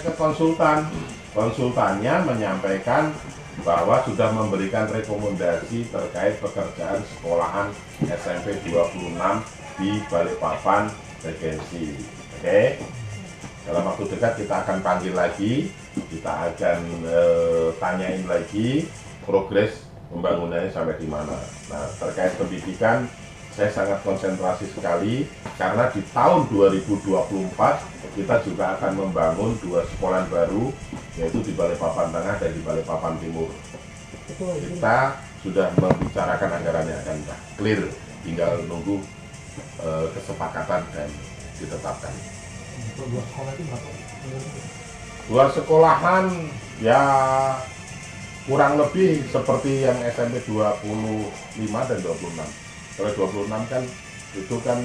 ke konsultan. Konsultannya menyampaikan bahwa sudah memberikan rekomendasi terkait pekerjaan sekolahan SMP 26 di Balikpapan Regensi. Oke, dalam waktu dekat kita akan panggil lagi, kita akan tanyain lagi progres pembangunannya sampai di mana. Nah, terkait pendidikan saya sangat konsentrasi sekali karena di tahun 2024 kita juga akan membangun 2 sekolah baru, yaitu di Balikpapan Tengah dan di Balikpapan Timur. Kita sudah membicarakan anggarannya dan clear, tinggal nunggu kesepakatan dan ditetapkan. Untuk 2 sekolah itu berapa? 2 sekolahan ya kurang lebih seperti yang SMP 25 dan 26. Kalau 26 kan itu kan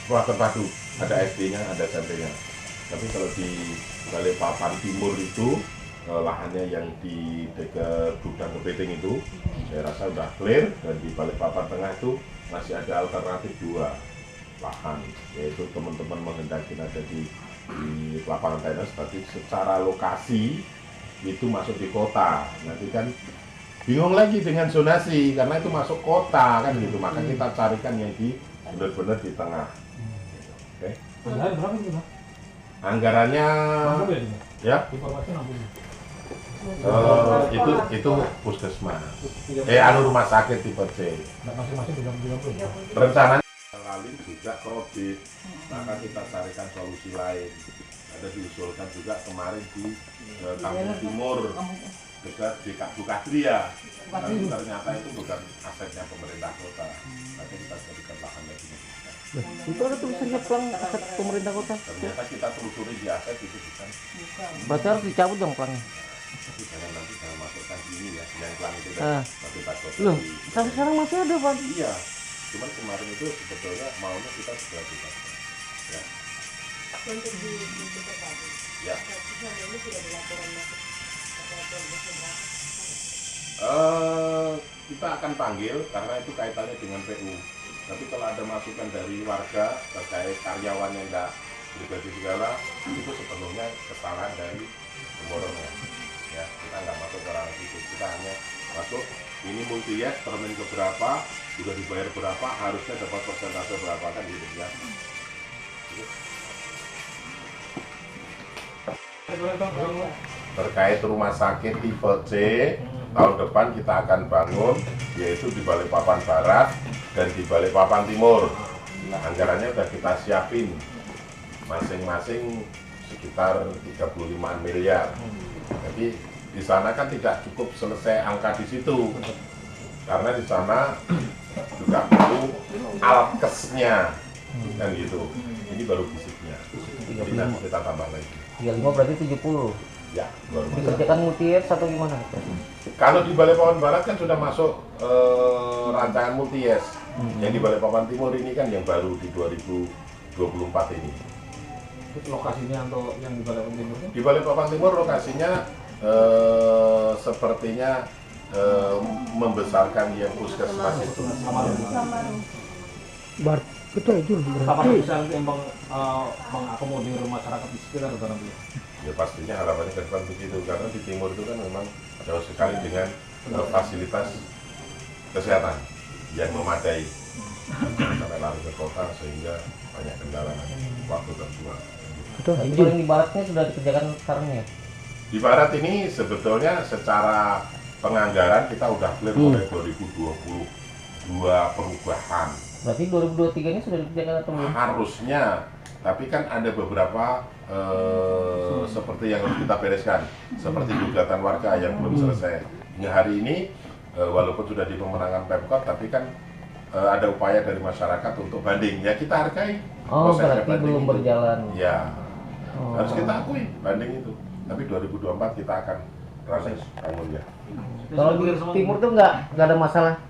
sekolah terpadu, ada SD-nya, ada SMP-nya. Tapi kalau di Balikpapan Timur itu lahannya yang di dekat gudang kepiting itu saya rasa sudah clear, dan di Balikpapan Tengah itu masih ada alternatif 2 lahan, yaitu teman-teman menghendaki ada di lapangan tenis, tapi secara lokasi itu masuk di kota, nanti kan bingung lagi dengan zonasi karena itu masuk kota kan gitu, maka kita carikan yang di benar-benar di tengah. Oke. Anggaran berapa itu, Pak? Anggarannya 60 ya? ya Informasi 60. itu puskesmas, rumah sakit tipe C. Masing-masing 30. Rencananya lalu juga kredit, maka kita carikan solusi lain. Ada diusulkan juga kemarin di Kampung Timur dekat di Bukadria, tapi ternyata itu bukan asetnya pemerintah kota, tapi kita jadikan lahan lagi. Itu ada tulisannya pelang aset pemerintah kota. Ternyata kita telusuri di aset itu bukan. Berarti harus dicabut dong pelangnya. Tapi jangan masukkan ini ya, yang pelang itu tapi takut. Loh, sampai sekarang masih ada, Pak. Iya, cuman kemarin itu sebetulnya maunya kita segera bebas. Ya. Untuk di tadi. Ya. Ini sudah dilaporan masuk kita akan panggil karena itu kaitannya dengan PU. Tapi kalau ada masukan dari warga terkait karyawan yang tidak pribadi segala, itu sepenuhnya kesalahan dari pemborongnya. Ya, kita nggak masuk ke ranah itu. Kita hanya masuk ini multi yes, permen ke berapa, sudah dibayar berapa, harusnya dapat persentase berapa kan gitu ya. Terkait rumah sakit tipe C, tahun depan kita akan bangun, yaitu di Balikpapan Barat dan di Balikpapan Timur. Nah, anggarannya sudah kita siapin masing-masing sekitar 35 miliar. Jadi di sana kan tidak cukup selesai angka di situ, karena di sana juga perlu alkesnya kan gitu. Ini baru fisiknya. Jadi nanti kita tambah lagi. 35 berarti 70. Ya, baru. Dikerjakan multi-yes atau gimana? Kalau di Balikpapan Barat kan sudah masuk rancangan multi-yes. Yang di Balikpapan Timur ini kan yang baru di 2024 ini. Lokasinya untuk yang di Balikpapan Timur? Di Balikpapan Timur lokasinya sepertinya membesarkan yang puskesmas itu. Betul itu Apakah bisa untuk mengakomodir masyarakat di sekitar atau nanti? Ya pastinya harapannya ke depan begitu, karena di timur itu kan memang jauh sekali dengan fasilitas kesehatan yang memadai, sampai lari ke kota sehingga banyak kendala waktu terbuang. Itu yang di baratnya sudah dikerjakan sekarang ya? Di barat ini sebetulnya secara penganggaran kita udah clear mulai 2022 perubahan. Berarti 2023 ini sudah dikerjakan atau belum? Harusnya, tapi kan ada beberapa seperti yang harus kita bereskan, seperti gugatan warga yang belum selesai. Hingga hari ini, walaupun sudah di pemenangan Pemkot, tapi kan ada upaya dari masyarakat untuk banding. Ya kita hargai. Oh, berarti belum berjalan. Ya, harus kita akui banding itu. Tapi 2024 kita akan proses bangun ya. Kalau di timur tuh nggak ada masalah.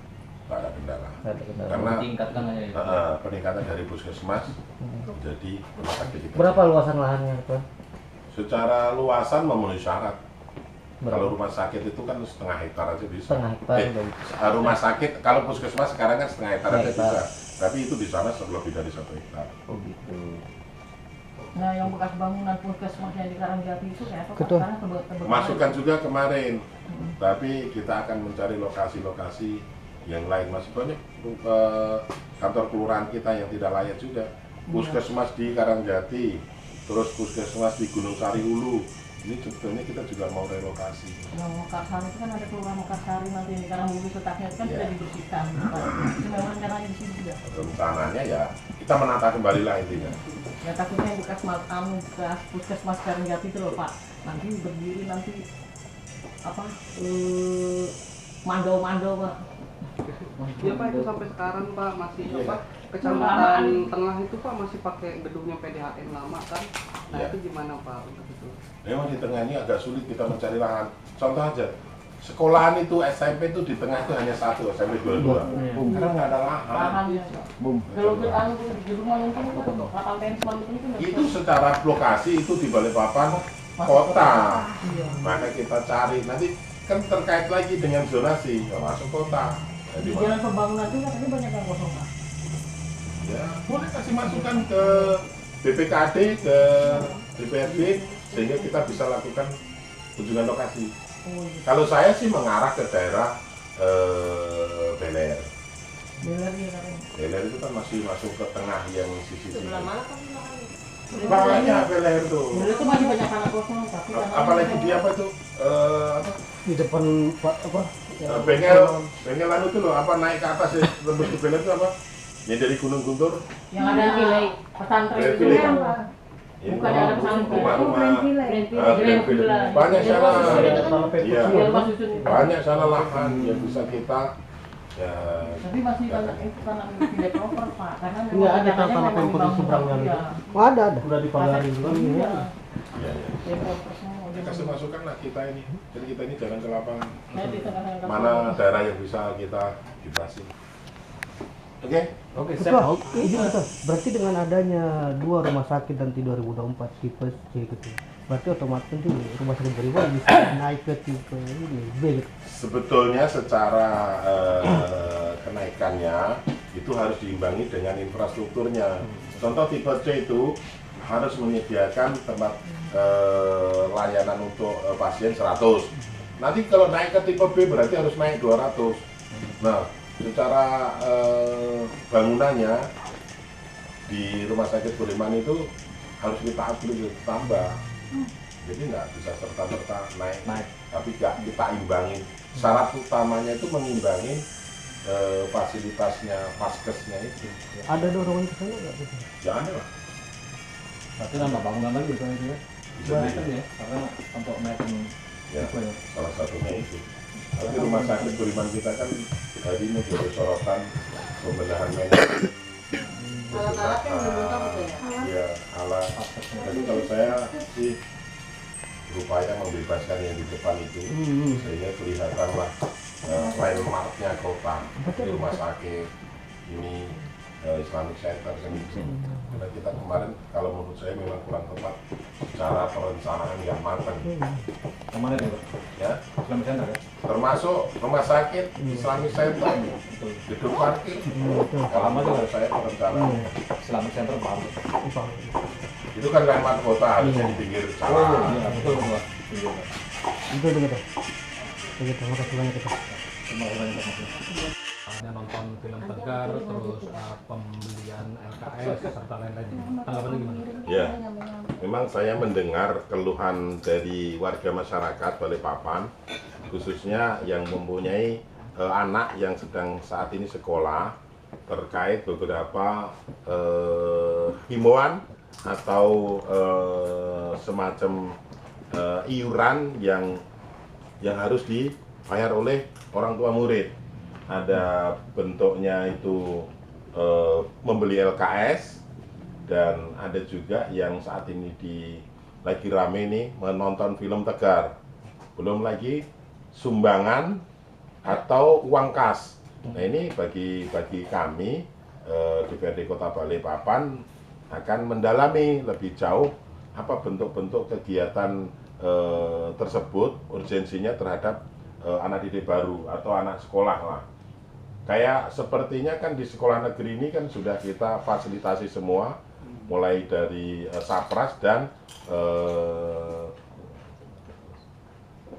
Nggak ada kendala. Karena Tingkatkan aja ya. peningkatan dari puskesmas jadi rumah sakit kita. berapa luasan lahannya, Pak? Secara luasan memenuhi syarat. Kalau rumah sakit itu kan setengah hektar aja bisa. Setengah hektar. Rumah sakit kalau puskesmas sekarang kan setengah hektar aja Setengah hektar. bisa. Tapi itu di sana lebih dari 1 hektar. Oh gitu. Nah, yang bekas bangunan puskesmas yang di Karangjati itu kayak apa? Pak? Ketua. Sekarang Masukan juga kemarin, tapi kita akan mencari lokasi-lokasi yang lain. Masih banyak kantor kelurahan kita yang tidak layak juga. Puskesmas di Karangjati, terus puskesmas di Gunung Sari Hulu. Ini sebetulnya kita juga mau relokasi. yang Mekarsari itu kan ada kelurahan Mekarsari nanti di Karangbumi letaknya itu kan Iya. sudah dibersihkan. Pak. Itu memang rencananya di sini juga. Rencananya ya kita menata kembali lah intinya. Ya takutnya yang bekas bekas puskesmas Karangjati itu loh Pak. Nanti berdiri nanti apa? Mandau-mandau Pak. Iya Pak, itu sampai sekarang Pak masih Iya. apa? Kecamatan Tengah itu Pak masih pakai gedungnya PDHN lama kan? Nah Iya. itu gimana Pak untuk itu? Memang di tengah ini agak sulit kita mencari lahan. Contoh aja, sekolahan itu SMP itu di tengah itu hanya satu, SMP 22. Karena nggak ada lahan. Lahannya. Kalau kita di rumah mungkin kan untuk lahan tenis mungkin Itu secara lokasi itu di Balikpapan kota. Iya. Maka kita cari nanti kan terkait lagi dengan zonasi, nggak masuk kota. Jadi Di jalan pembangunan itu katanya banyak yang kosong Pak. ya boleh kasih masukan ke BPKD, ke DPRD sehingga kita bisa lakukan kunjungan lokasi. Oh iya. Kalau saya sih mengarah ke daerah Beler. Belernya katanya. Beler itu kan masih masuk ke tengah yang sisi Sebelah sini. mana kan makanya? Banyak Beler tuh. Beler itu masih banyak tanah kosong tapi Apalagi dia apa itu? Apa? Di depan Pak apa? Bengkel anu tuh loh, apa naik ke atas ya, tembus ke Beler itu apa? Yang dari Gunung Guntur. yang ada pesantren Grand itu Village. kan. Ya, Bukan ada pesantren. rumah-rumah. Grand Grand Village. Village. Banyak Yang sana. Mas Susun itu kan. Iya. Yang Mas Susun itu. Banyak sana lahan yang bisa kita ya Tapi masih banyak itu tanah milik developer Pak, karena memang Nggak ada rencananya tanah memang konflik dibangun seberangnya iya. Oh, ada. Udah Dipagarin juga. Iya. ya, ya. Developer semua. Ya, kasih masukan lah kita ini. Jadi kita ini jalan ke lapangan. Saya di tengah-tengah Mana daerah yang bisa kita dibasi. Oke? Oke, Ketua, ini Ketua, berarti dengan adanya 2 rumah sakit nanti 2024 tipe C gitu. Berarti otomatis nanti rumah sakit Beriman bisa naik ke tipe ini B gitu. Sebetulnya secara kenaikannya itu harus diimbangi dengan infrastrukturnya. Contoh tipe C itu harus menyediakan tempat layanan untuk pasien 100. Nanti kalau naik ke tipe B berarti harus naik 200. Nah, secara bangunannya di rumah sakit Beriman itu harus kita upgrade, tambah. Jadi nggak bisa serta-merta naik, tapi nggak kita imbangin. Syarat utamanya itu mengimbangi fasilitasnya, paskesnya itu. Ada dorongan ke sana nggak? Jangan lah. berarti nambah bangunan lagi itu ya. Bisa Banyak jadi. ya, karena untuk naikin Ya, itu ya. salah satunya itu. Tapi rumah sakit Beriman kita kan tadi menjadi sorotan pembenahan manajemen. Alat-alatnya belum lengkap itu ya? Ya, alat. Jadi kalau saya sih berupaya membebaskan yang di depan itu sehingga kelihatanlah landmarknya kota, rumah sakit ini Islamic Center kan gitu. Karena kita kemarin kalau menurut saya memang kurang tepat secara perencanaan yang matang, Kemana itu? ya. Islamic Center ya? Termasuk rumah sakit Islamic Center, gedung parkir. Kalau menurut saya perencanaan Islamic Center paham. itu kan landmark kota harusnya di pinggir Oh jalan. iya, betul Pak. Iya, Pak. Itu gitu. Begitu, makasih banyak Ketua. Terima kasih banyak Pak. Hanya nonton film Tegar, terus pembelian LKS serta lain-lainnya. Tanggapannya gimana? Ya, memang saya mendengar keluhan dari warga masyarakat Balikpapan, khususnya yang mempunyai anak yang sedang saat ini sekolah, terkait beberapa himbauan atau semacam iuran yang harus dibayar oleh orang tua murid. Ada bentuknya itu membeli LKS, dan ada juga yang saat ini lagi rame nih menonton film Tegar. Belum lagi sumbangan atau uang kas. Nah ini bagi kami DPRD Kota Balikpapan akan mendalami lebih jauh apa bentuk-bentuk kegiatan tersebut, urgensinya terhadap anak didik baru atau anak sekolah lah. Kayak sepertinya kan di sekolah negeri ini kan sudah kita fasilitasi semua mulai dari Sapras dan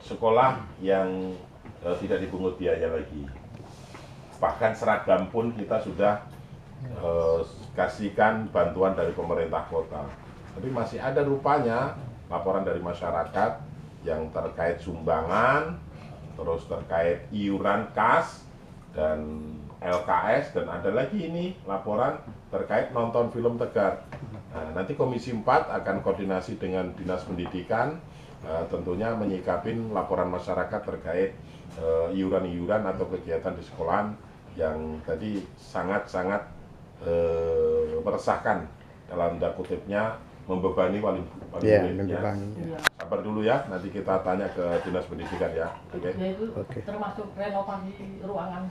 sekolah yang tidak dipungut biaya lagi. Bahkan seragam pun kita sudah kasihkan bantuan dari pemerintah kota. Tapi masih ada rupanya laporan dari masyarakat yang terkait sumbangan, terus terkait iuran kas dan LKS, dan ada lagi ini laporan terkait nonton film Tegar. Nah, nanti Komisi 4 akan koordinasi dengan Dinas Pendidikan, tentunya menyikapin laporan masyarakat terkait iuran-iuran atau kegiatan di sekolahan yang tadi sangat-sangat meresahkan, dalam tanda kutipnya membebani wali muridnya. Iya. Sabar dulu ya, nanti kita tanya ke Dinas Pendidikan ya. Oke. Ya itu Oke. termasuk renovasi ruangan.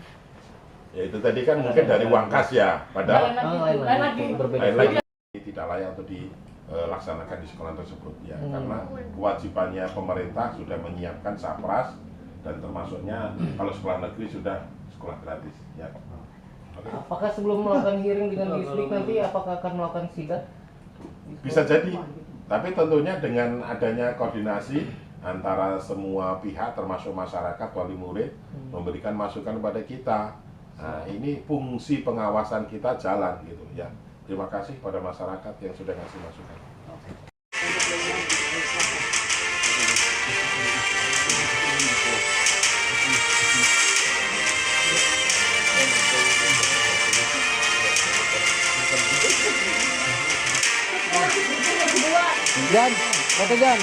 Ya itu tadi kan mungkin dari uang kas ya, padahal Lain lagi. lain lagi tidak layak untuk dilaksanakan di sekolah tersebut ya, karena kewajibannya pemerintah sudah menyiapkan Sapras, dan termasuknya kalau sekolah negeri sudah sekolah gratis ya. Oke. Apakah sebelum melakukan hearing dengan Disdik nanti apakah akan melakukan sidak? Bisa jadi, tapi tentunya dengan adanya koordinasi antara semua pihak termasuk masyarakat, wali murid, memberikan masukan kepada kita. Nah, ini fungsi pengawasan kita jalan gitu ya. Terima kasih kepada masyarakat yang sudah ngasih masukan. Jan, foto Jan.